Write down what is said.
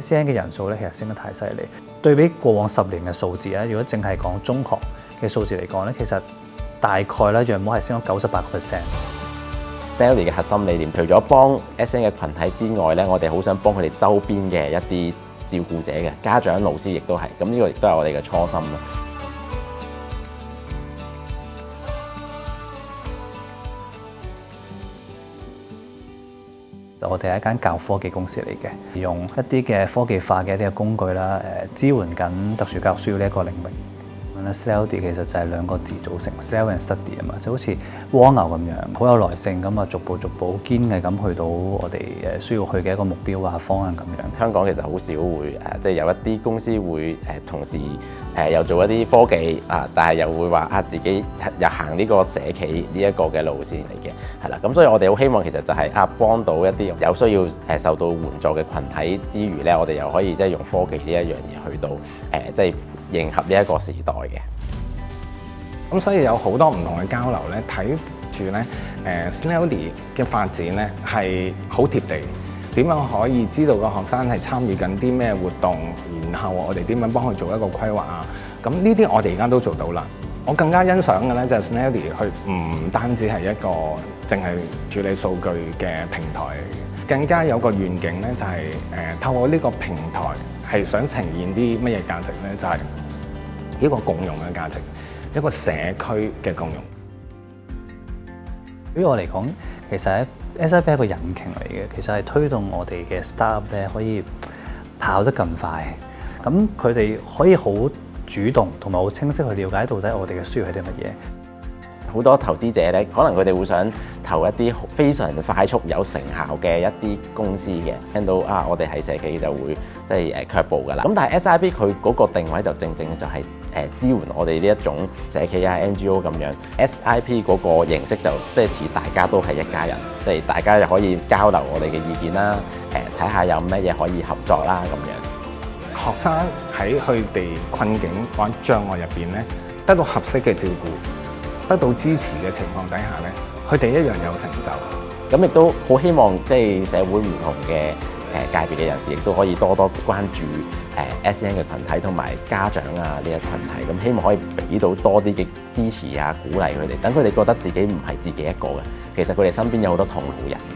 SEN 嘅人數咧，其實升得太犀利。對比過往10年嘅數字咧，如果淨係講中學嘅數字嚟講咧，其實大概咧約莫係升咗98%。Snelly 嘅核心理念，除咗幫 SEN 嘅群體之外咧，我哋好想幫佢哋周邊嘅一啲照顧者嘅家長、老師，亦都係。咁呢個亦都係我哋嘅初心咯。我哋係一間教科技公司嚟嘅，用一啲嘅科技化嘅一啲嘅工具啦，支援緊特殊教育需要呢一個領域。Snelly 其實就係2個字組成 ，Snell and Study 啊嘛，就好似蝸牛咁樣，好有耐性咁啊，逐步堅毅咁去到我哋需要去嘅一個目標啊方向咁樣。香港其實好少會即係有一啲公司會同時又做一啲科技但係又會話自己又行呢個社企呢一個嘅路線嚟嘅，係啦。咁所以我哋好希望其實就係幫到一啲有需要受到援助嘅群體之餘咧，我哋又可以即係用科技呢一樣嘢去到即係迎合呢一個時代嘅。咁所以有好多唔同嘅交流咧，睇住咧Snelly 嘅發展咧係好貼地。點樣可以知道個學生係參與緊啲咩活動，然後我哋點樣幫佢做一個規劃啊？咁呢啲我哋而家都做到啦。我更加欣賞嘅咧就係 Snelly 佢唔單止係一個淨係處理數據嘅平台，更加有個願景咧就係透過呢個平台係想呈現啲乜嘢價值咧，就係一個共融嘅價值，一個社區嘅共融。對於我嚟講，其實SIP 係一個引擎嚟嘅，其實係推動我哋嘅 startup 咧可以跑得更快。咁佢哋可以好主動同埋好清晰去了解到底我哋嘅需要係啲乜嘢。好多投資者咧，可能佢哋會想投一啲非常快速有成效嘅一啲公司嘅，聽到我哋係社企就會即係卻步㗎啦。咁但係 SIP 佢嗰個定位就正正就係支援我哋呢一種社企NGO 咁樣。SIP 嗰個形式就即係似大家都係一家人，即係大家就可以交流我哋嘅意見啦，睇下有乜嘢可以合作啦咁樣。學生喺佢哋困境或者障礙入邊咧，得到合適嘅照顧，得到支持嘅情況底下咧，佢哋一樣有成就。咁亦都好希望即係社會唔同嘅界別嘅人士，亦都可以多多關注SEN 嘅群體同埋家長呢一群體。咁希望可以俾到多啲嘅支持鼓勵佢哋，等佢哋覺得自己唔係自己一個嘅，其實佢哋身邊有好多同路人嘅。